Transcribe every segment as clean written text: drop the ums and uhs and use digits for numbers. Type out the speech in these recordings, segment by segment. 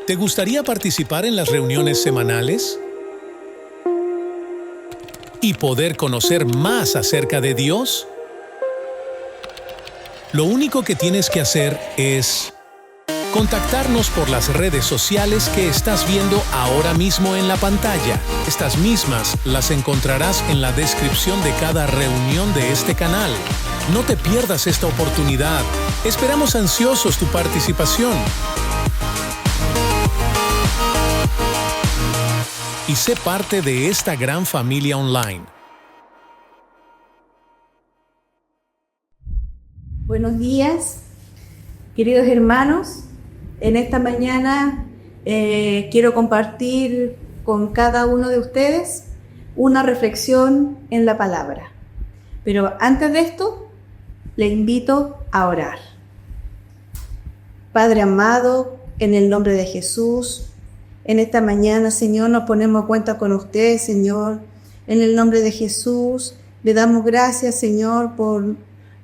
¿Te gustaría participar en las reuniones semanales? ¿Y poder conocer más acerca de Dios? Lo único que tienes que hacer es contactarnos por las redes sociales que estás viendo ahora mismo en la pantalla. Estas mismas las encontrarás en la descripción de cada reunión de este canal. No te pierdas esta oportunidad. Esperamos ansiosos tu participación. Y sé parte de esta gran familia online. Buenos días, queridos hermanos. En esta mañana quiero compartir con cada uno de ustedes una reflexión en la palabra. Pero antes de esto, le invito a orar. Padre amado, en el nombre de Jesús, en esta mañana, Señor, nos ponemos a cuenta con usted, Señor. En el nombre de Jesús, le damos gracias, Señor, por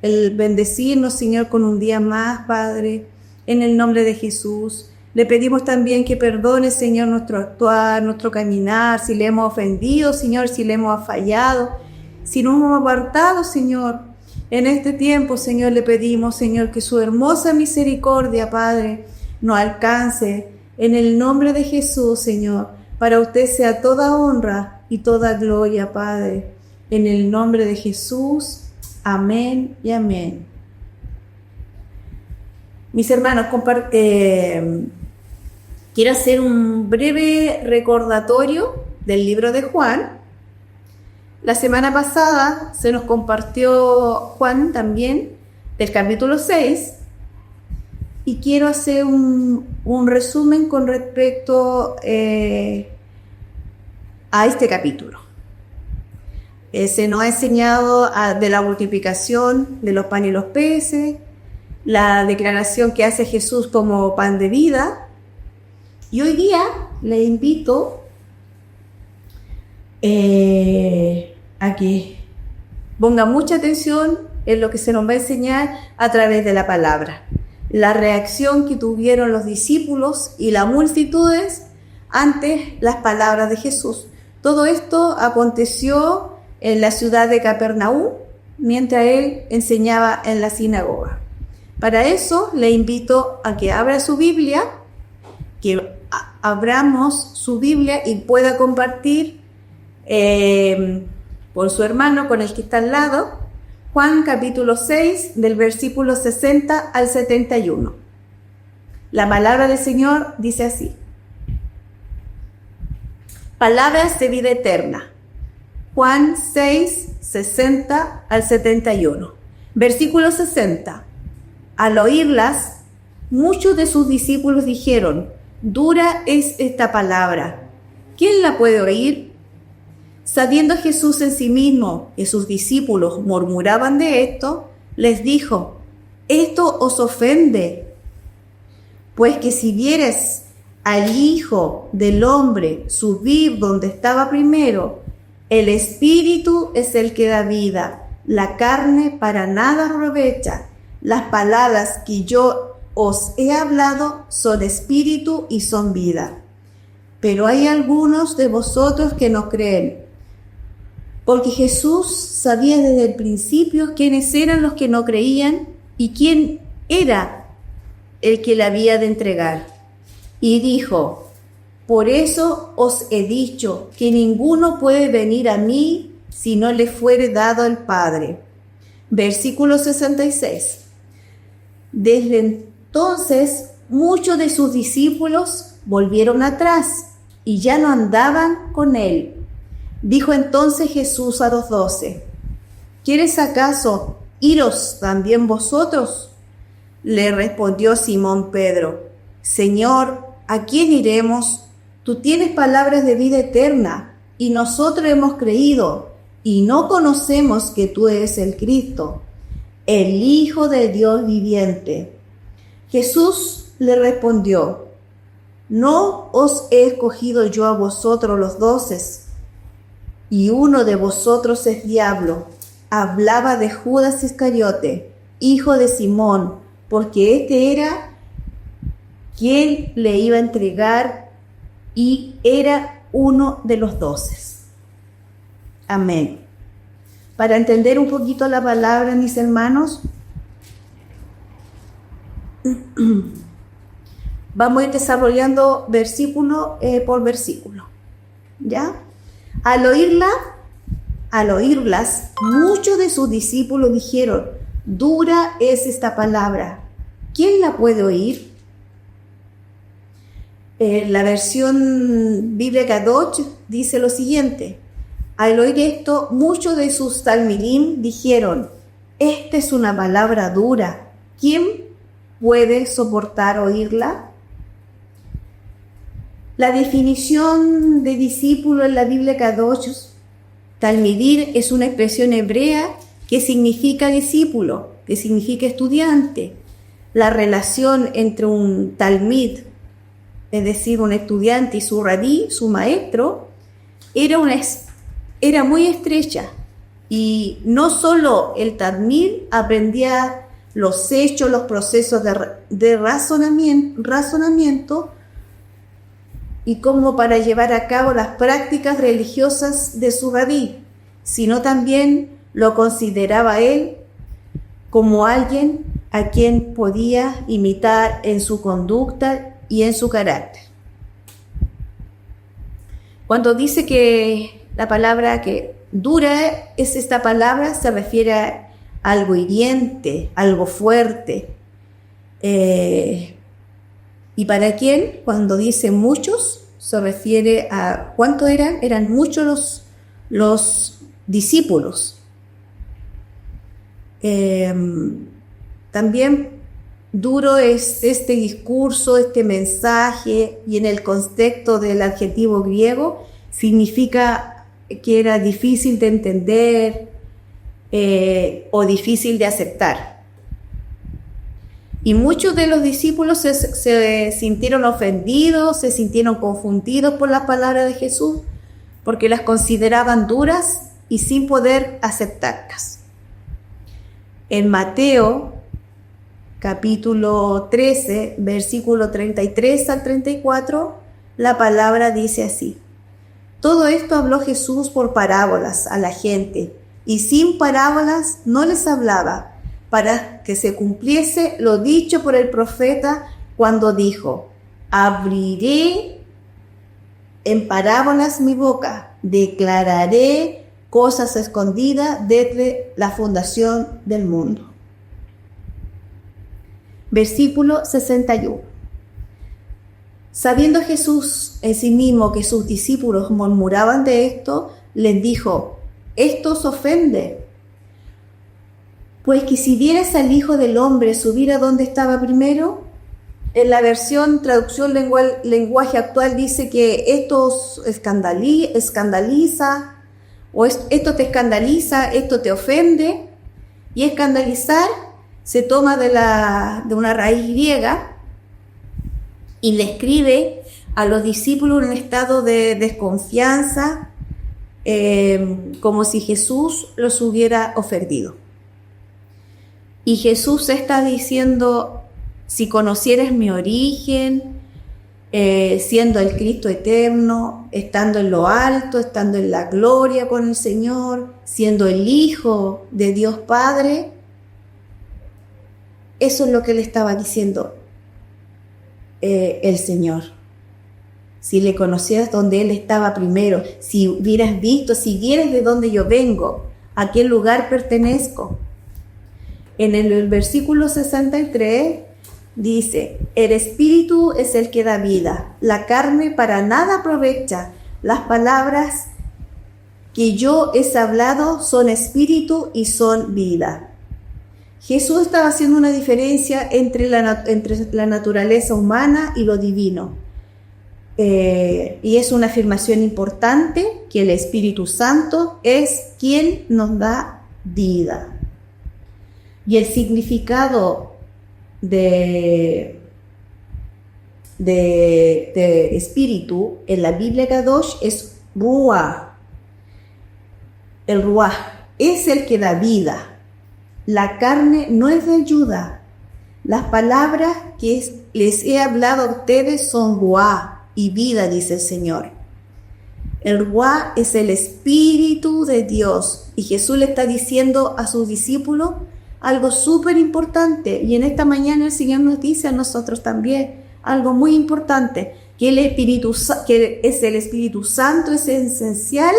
el bendecirnos, Señor, con un día más, Padre. En el nombre de Jesús, le pedimos también que perdone, Señor, nuestro actuar, nuestro caminar, si le hemos ofendido, Señor, si le hemos fallado, si nos hemos apartado, Señor. En este tiempo, Señor, le pedimos, Señor, que su hermosa misericordia, Padre, nos alcance. En el nombre de Jesús, Señor, para usted sea toda honra y toda gloria, Padre. En el nombre de Jesús, amén y amén. Mis hermanos, quiero hacer un breve recordatorio del libro de Juan. La semana pasada se nos compartió Juan también, del capítulo 6, y quiero hacer un resumen con respecto a este capítulo. Se nos ha enseñado de la multiplicación de los panes y los peces, la declaración que hace Jesús como pan de vida. Y hoy día le invito a que ponga mucha atención en lo que se nos va a enseñar a través de la palabra. La reacción que tuvieron los discípulos y las multitudes ante las palabras de Jesús. Todo esto aconteció en la ciudad de Capernaum mientras él enseñaba en la sinagoga. Para eso le invito a que abra su Biblia, que abramos su Biblia y pueda compartir por su hermano con el que está al lado, Juan capítulo 6, del versículo 60 al 71. La palabra del Señor dice así. Palabras de vida eterna. Juan 6, 60 al 71. Versículo 60. Al oírlas, muchos de sus discípulos dijeron, dura es esta palabra. ¿Quién la puede oír? Sabiendo Jesús en sí mismo que sus discípulos murmuraban de esto, les dijo, esto os ofende, pues que si vieres al Hijo del Hombre subir donde estaba primero, el Espíritu es el que da vida, la carne para nada aprovecha. Las palabras que yo os he hablado son espíritu y son vida. Pero hay algunos de vosotros que no creen. Porque Jesús sabía desde el principio quiénes eran los que no creían y quién era el que le había de entregar. Y dijo, por eso os he dicho que ninguno puede venir a mí si no le fuere dado al Padre. Versículo 66. Desde entonces muchos de sus discípulos volvieron atrás y ya no andaban con él. Dijo entonces Jesús a los 12, ¿quieres acaso iros también vosotros? Le respondió Simón Pedro, Señor, ¿a quién iremos? Tú tienes palabras de vida eterna, y nosotros hemos creído, y no conocemos que tú eres el Cristo, el Hijo de Dios viviente. Jesús le respondió, ¿no os he escogido yo a vosotros los 12? Y uno de vosotros es diablo. Hablaba de Judas Iscariote, hijo de Simón, porque este era quién le iba a entregar y era uno de los 12. Amén. Para entender un poquito la palabra, mis hermanos, vamos a ir desarrollando versículo por versículo. ¿Ya? Al oírlas, muchos de sus discípulos dijeron: dura es esta palabra, ¿quién la puede oír? La versión Biblia Kadosh dice lo siguiente: al oír esto, muchos de sus talmidim dijeron: esta es una palabra dura, ¿quién puede soportar oírla? La definición de discípulo en la Biblia Kadosh, talmidir, es una expresión hebrea que significa discípulo, que significa estudiante. La relación entre un talmid, es decir, un estudiante, y su rabí, su maestro, era muy estrecha. Y no solo el talmid aprendía los hechos, los procesos de razonamiento y cómo para llevar a cabo las prácticas religiosas de su rabí, sino también lo consideraba él como alguien a quien podía imitar en su conducta y en su carácter. Cuando dice que la palabra que dura es esta palabra, se refiere a algo hiriente, algo fuerte. ¿Y para quién? Cuando dice muchos, se refiere a ¿cuántos eran? Eran muchos los discípulos. También duro es este discurso, este mensaje, y en el contexto del adjetivo griego significa que era difícil de entender o difícil de aceptar. Y muchos de los discípulos se sintieron ofendidos, se sintieron confundidos por las palabras de Jesús, porque las consideraban duras y sin poder aceptarlas. En Mateo, capítulo 13, versículo 33 al 34, la palabra dice así: todo esto habló Jesús por parábolas a la gente, y sin parábolas no les hablaba, para que se cumpliese lo dicho por el profeta cuando dijo: abriré en parábolas mi boca, declararé cosas escondidas desde la fundación del mundo. Versículo 61. Sabiendo Jesús en sí mismo que sus discípulos murmuraban de esto, les dijo: esto os ofende. Pues que si vieras al Hijo del Hombre subir a donde estaba primero, en la versión traducción lenguaje actual dice que esto os escandaliza, o esto te escandaliza, esto te ofende. Y escandalizar se toma de una raíz griega y le escribe a los discípulos en un estado de desconfianza, como si Jesús los hubiera ofendido. Y Jesús está diciendo: si conocieres mi origen, siendo el Cristo eterno, estando en lo alto, estando en la gloria con el Señor, siendo el Hijo de Dios Padre, eso es lo que le estaba diciendo el Señor. Si le conocieras donde Él estaba primero, si hubieras visto, si vieras de dónde yo vengo, a qué lugar pertenezco. En el versículo 63 dice: el espíritu es el que da vida, la carne para nada aprovecha. Las palabras que yo he hablado son espíritu y son vida. Jesús estaba haciendo una diferencia entre la naturaleza humana y lo divino. Y es una afirmación importante que el Espíritu Santo es quien nos da vida. Y el significado de espíritu en la Biblia Kadosh es Ruah. El Ruah es el que da vida. La carne no es de ayuda. Las palabras que les he hablado a ustedes son ruá y vida, dice el Señor. El ruá es el Espíritu de Dios. Y Jesús le está diciendo a sus discípulos algo súper importante. Y en esta mañana el Señor nos dice a nosotros también algo muy importante, que que es el Espíritu Santo, es esencial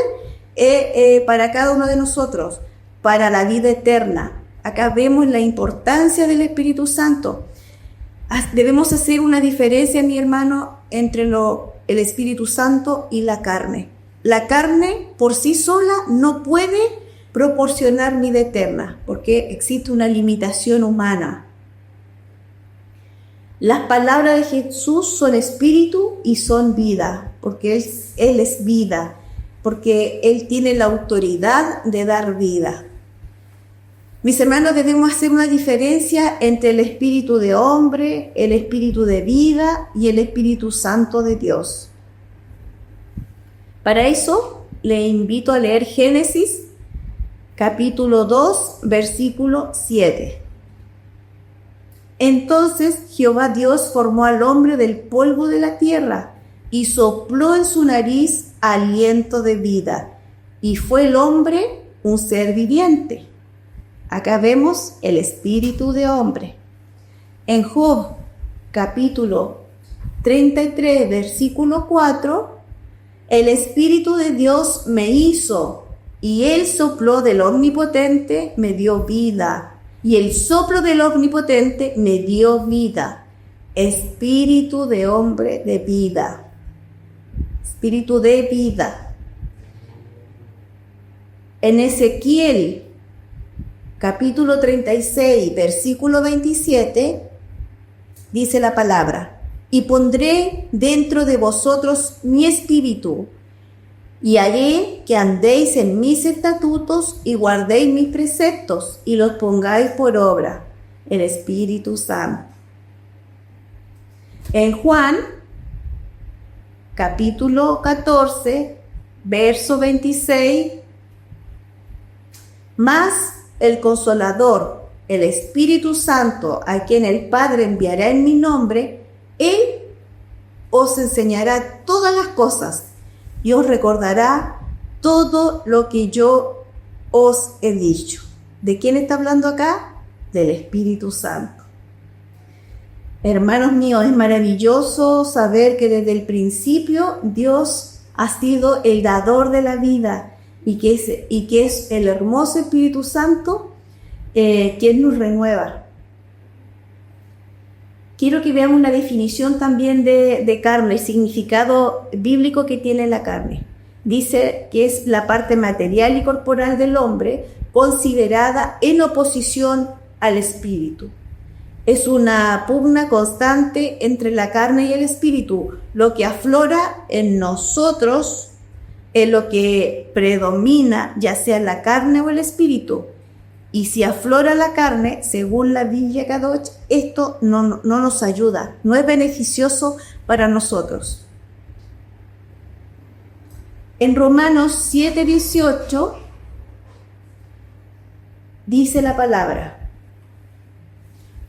para cada uno de nosotros, para la vida eterna. Acá vemos la importancia del Espíritu Santo. Debemos hacer una diferencia, mi hermano, entre el Espíritu Santo y la carne. La carne por sí sola no puede proporcionar vida eterna, porque existe una limitación humana. Las palabras de Jesús son espíritu y son vida, porque Él es vida, porque Él tiene la autoridad de dar vida. Mis hermanos, debemos hacer una diferencia entre el espíritu de hombre, el espíritu de vida y el Espíritu Santo de Dios. Para eso, le invito a leer Génesis, capítulo 2, versículo 7. Entonces Jehová Dios formó al hombre del polvo de la tierra y sopló en su nariz aliento de vida, y fue el hombre un ser viviente. Acá vemos el espíritu de hombre. En Job, capítulo 33, versículo 4, el Espíritu de Dios me hizo, y Él sopló del Omnipotente, me dio vida. Y el soplo del Omnipotente me dio vida. Espíritu de hombre de vida. Espíritu de vida. En Ezequiel, capítulo 36, versículo 27, dice la palabra: y pondré dentro de vosotros mi espíritu, y haré que andéis en mis estatutos y guardéis mis preceptos y los pongáis por obra. El Espíritu Santo. En Juan, capítulo 14, verso 26, mas el Consolador, el Espíritu Santo, a quien el Padre enviará en mi nombre, Él os enseñará todas las cosas y os recordará todo lo que yo os he dicho. ¿De quién está hablando acá? Del Espíritu Santo. Hermanos míos, es maravilloso saber que desde el principio Dios ha sido el dador de la vida y que es el hermoso Espíritu Santo quien nos renueva. Quiero que veamos una definición también de carne, el significado bíblico que tiene la carne. Dice que es la parte material y corporal del hombre considerada en oposición al espíritu. Es una pugna constante entre la carne y el espíritu. Lo que aflora en nosotros es lo que predomina, ya sea la carne o el espíritu. Y si aflora la carne, según la Biblia Kadosh, esto no nos ayuda, no es beneficioso para nosotros. En Romanos 7:18 dice la palabra: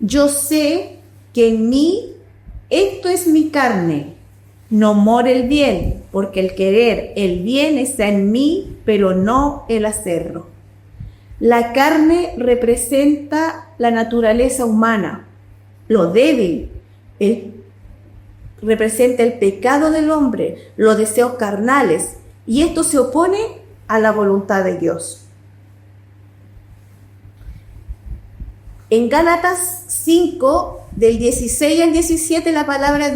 yo sé que en mí, esto es mi carne, no mora el bien, porque el querer el bien está en mí, pero no el hacerlo. La carne representa la naturaleza humana, lo débil, representa el pecado del hombre, los deseos carnales, y esto se opone a la voluntad de Dios. En Gálatas 5, del 16 al 17, la palabra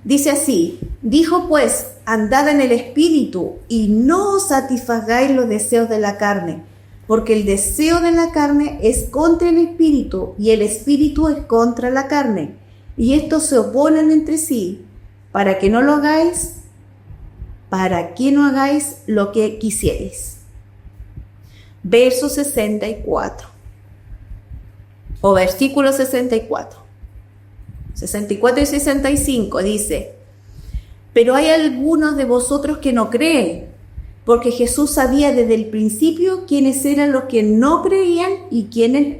dice así: dijo pues, andad en el espíritu y no satisfagáis los deseos de la carne, porque el deseo de la carne es contra el espíritu y el espíritu es contra la carne, y estos se oponen entre sí, para que no hagáis lo que quisierais. Verso 64 o versículo 64 y 65 dice: pero hay algunos de vosotros que no creen, porque Jesús sabía desde el principio quiénes eran los que no creían y quiénes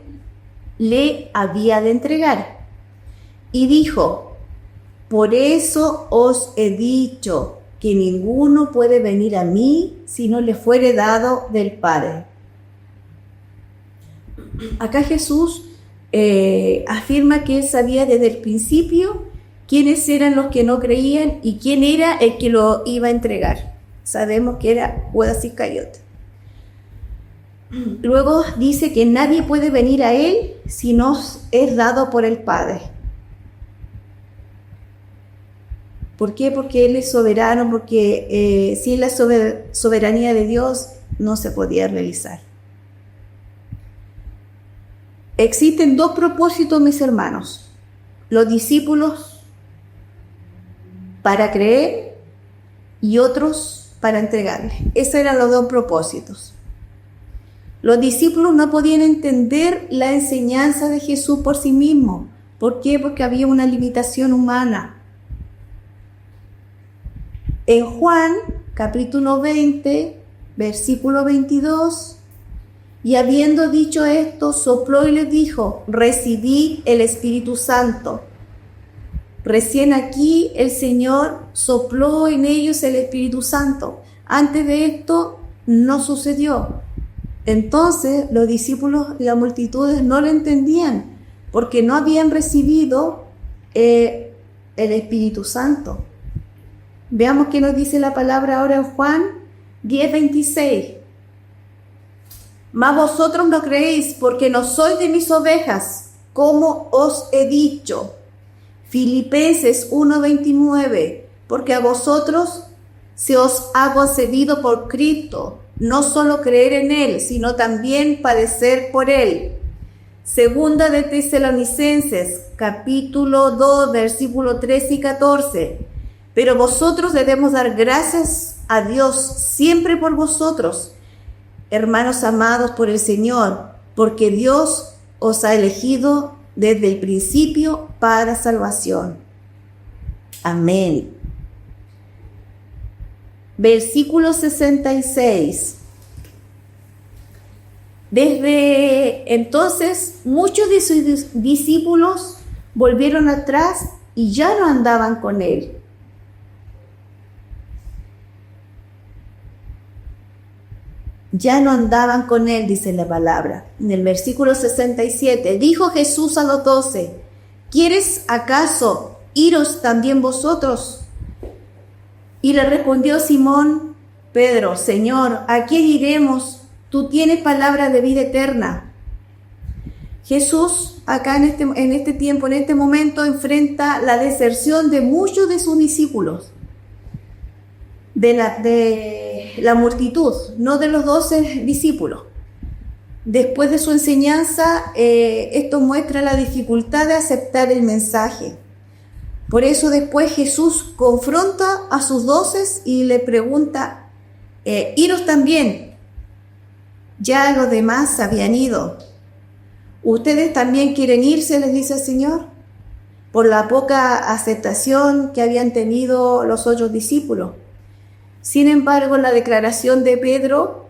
le había de entregar. Y dijo: por eso os he dicho que ninguno puede venir a mí si no le fuere dado del Padre. Acá Jesús afirma que él sabía desde el principio quiénes eran los que no creían y quién era el que lo iba a entregar. Sabemos que era Judas Iscariote. Luego dice que nadie puede venir a él si no es dado por el Padre. ¿Por qué? Porque él es soberano, porque sin la soberanía de Dios no se podía realizar. Existen dos propósitos, mis hermanos: los discípulos para creer y otros para entregarle. Esos eran los dos propósitos. Los discípulos no podían entender la enseñanza de Jesús por sí mismos. ¿Por qué? Porque había una limitación humana. En Juan, capítulo 20, versículo 22, y habiendo dicho esto, sopló y les dijo: recibid el Espíritu Santo. Recién aquí el Señor sopló en ellos el Espíritu Santo. Antes de esto no sucedió. Entonces los discípulos y las multitudes no lo entendían porque no habían recibido el Espíritu Santo. Veamos qué nos dice la palabra ahora en Juan 10:26. Mas vosotros no creéis porque no sois de mis ovejas, como os he dicho. Filipenses 1:29. Porque a vosotros se os ha concedido por Cristo no solo creer en Él, sino también padecer por Él. Segunda de Tesalonicenses, capítulo 2, versículo 13 y 14. Pero vosotros debemos dar gracias a Dios siempre por vosotros, hermanos amados por el Señor, porque Dios os ha elegido desde el principio para salvación. Amén. Versículo 66. Desde entonces, muchos de sus discípulos volvieron atrás y ya no andaban con él. Ya no andaban con él, dice la palabra. En el versículo 67, dijo Jesús a los 12: ¿quieres acaso iros también vosotros? Y le respondió Simón Pedro: Señor, ¿a quién iremos? Tú tienes palabra de vida eterna. Jesús acá en este tiempo, en este momento, enfrenta la deserción de muchos de sus discípulos, de la multitud, no de los 12 discípulos. Después de su enseñanza, esto muestra la dificultad de aceptar el mensaje. Por eso después Jesús confronta a sus 12 y le pregunta: iros también. Ya los demás habían ido. ¿Ustedes también quieren irse?, les dice el Señor, por la poca aceptación que habían tenido los otros discípulos. Sin embargo, la declaración de Pedro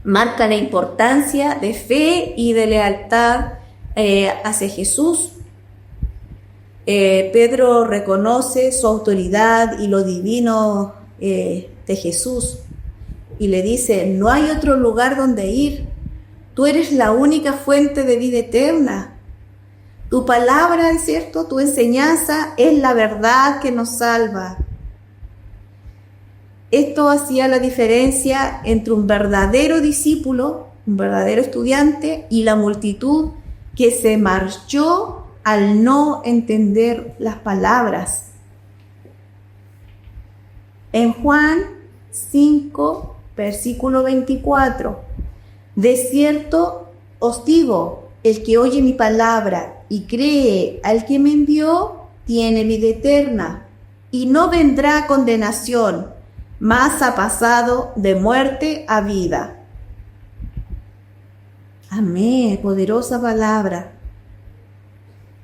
marca la importancia de fe y de lealtad hacia Jesús. Pedro reconoce su autoridad y lo divino de Jesús y le dice: no hay otro lugar donde ir. Tú eres la única fuente de vida eterna. Tu palabra, es cierto, tu enseñanza es la verdad que nos salva. Esto hacía la diferencia entre un verdadero discípulo, un verdadero estudiante, y la multitud que se marchó al no entender las palabras. En Juan 5, versículo 24, de cierto os digo, el que oye mi palabra y cree al que me envió, tiene vida eterna, y no vendrá a condenación, mas ha pasado de muerte a vida. Amén, poderosa palabra.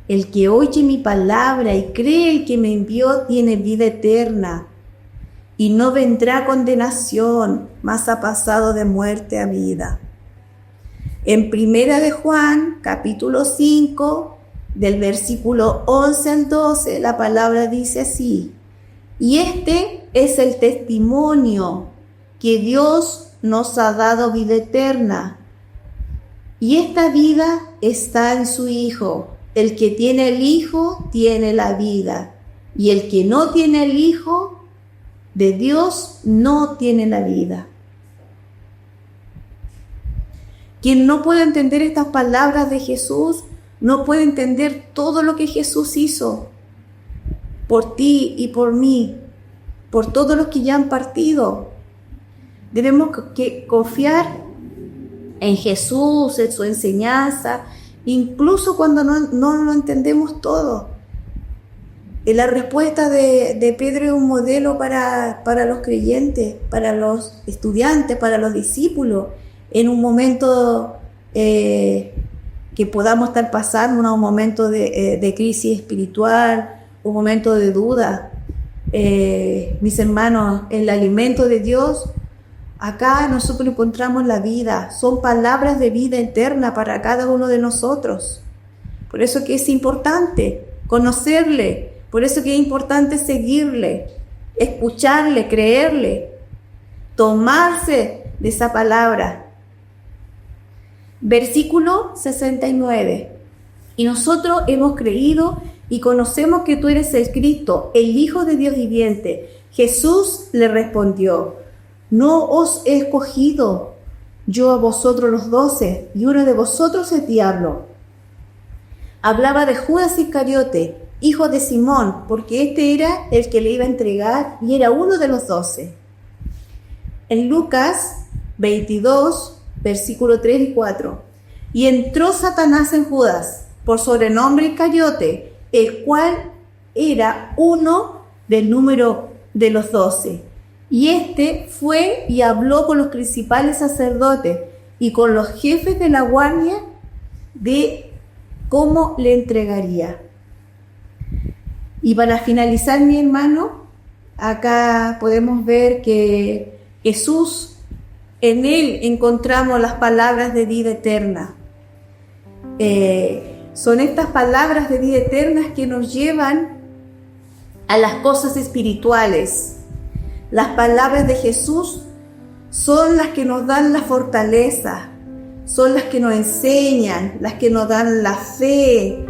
El que oye mi palabra y cree el que me envió tiene vida eterna, y no vendrá condenación, mas ha pasado de muerte a vida. En Primera de Juan, capítulo 5, del versículo 11 al 12, la palabra dice así: y este es el testimonio que Dios nos ha dado vida eterna, y esta vida está en su Hijo. El que tiene el Hijo tiene la vida, y el que no tiene el Hijo de Dios no tiene la vida. Quien no puede entender estas palabras de Jesús, no puede entender todo lo que Jesús hizo por ti y por mí, por todos los que ya han partido. Debemos confiar en Jesús, en su enseñanza, incluso cuando no lo entendemos todo. La respuesta de Pedro es un modelo para los creyentes, para los estudiantes, para los discípulos, en un momento que podamos estar pasando, un momento de crisis espiritual, un momento de duda. Mis hermanos, el alimento de Dios, acá nosotros encontramos la vida, son palabras de vida eterna para cada uno de nosotros. Por eso que es importante conocerle, por eso que es importante seguirle, escucharle, creerle, tomarse de esa palabra. Versículo 69. Y nosotros hemos creído y conocemos que tú eres el Cristo, el Hijo de Dios viviente. Jesús le respondió: no os he escogido yo a vosotros los 12, y uno de vosotros es diablo. Hablaba de Judas Iscariote, hijo de Simón, porque este era el que le iba a entregar y era uno de los 12. En Lucas 22, versículo 3 y 4. Y entró Satanás en Judas, por sobrenombre Iscariote, el cual era uno del número de los 12. Y este fue y habló con los principales sacerdotes y con los jefes de la guardia de cómo le entregaría. Y para finalizar, mi hermano, acá podemos ver que Jesús, en Él encontramos las palabras de vida eterna. Son estas palabras de vida eterna que nos llevan a las cosas espirituales. Las palabras de Jesús son las que nos dan la fortaleza, son las que nos enseñan, las que nos dan la fe,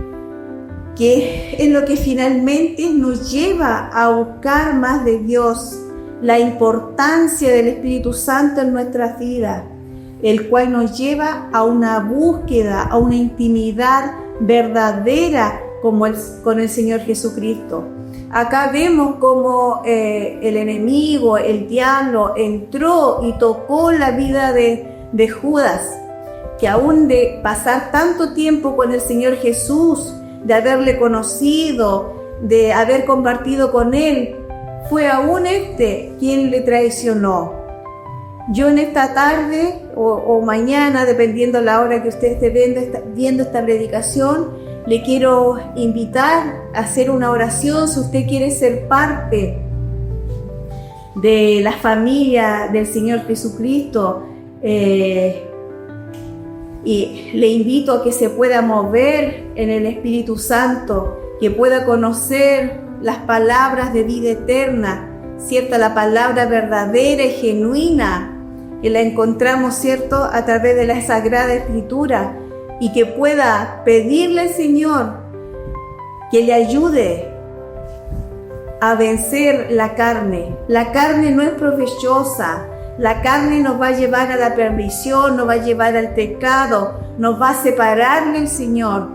que es lo que finalmente nos lleva a buscar más de Dios, la importancia del Espíritu Santo en nuestras vidas, el cual nos lleva a una búsqueda, a una intimidad verdadera con el Señor Jesucristo. Acá vemos cómo el enemigo, el diablo, entró y tocó la vida de Judas, que aún de pasar tanto tiempo con el Señor Jesús, de haberle conocido, de haber compartido con Él, fue aún quien le traicionó. Yo en esta tarde o mañana, dependiendo la hora que usted esté viendo esta predicación, le quiero invitar a hacer una oración si usted quiere ser parte de la familia del Señor Jesucristo. Y le invito a que se pueda mover en el Espíritu Santo, que pueda conocer las palabras de vida eterna, ¿cierto? La palabra verdadera y genuina, que la encontramos, ¿cierto?, a través de la Sagrada Escritura, y que pueda pedirle al Señor que le ayude a vencer la carne. La carne no es provechosa. La carne nos va a llevar a la perdición, nos va a llevar al pecado, nos va a separar del Señor.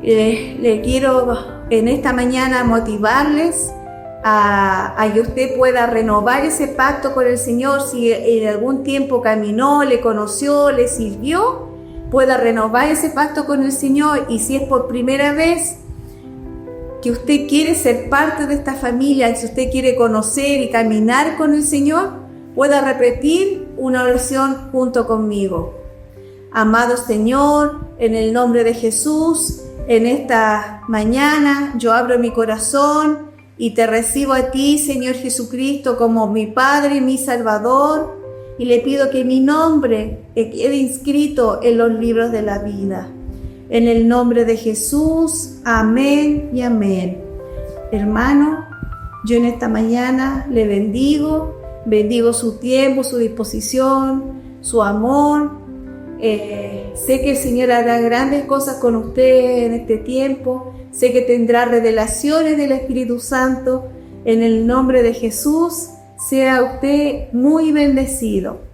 Le quiero en esta mañana motivarles a que usted pueda renovar ese pacto con el Señor. Si en algún tiempo caminó, le conoció, le sirvió, pueda renovar ese pacto con el Señor. Y si es por primera vez que usted quiere ser parte de esta familia, si usted quiere conocer y caminar con el Señor, pueda repetir una oración junto conmigo. Amado Señor, en el nombre de Jesús, en esta mañana yo abro mi corazón y te recibo a ti, Señor Jesucristo, como mi Padre y mi Salvador. y le pido que mi nombre quede inscrito en los libros de la vida. En el nombre de Jesús, amén y amén. Hermano, yo en esta mañana le bendigo su tiempo, su disposición, su amor. Sé que el Señor hará grandes cosas con usted en este tiempo. Sé que tendrá revelaciones del Espíritu Santo. En el nombre de Jesús, sea usted muy bendecido.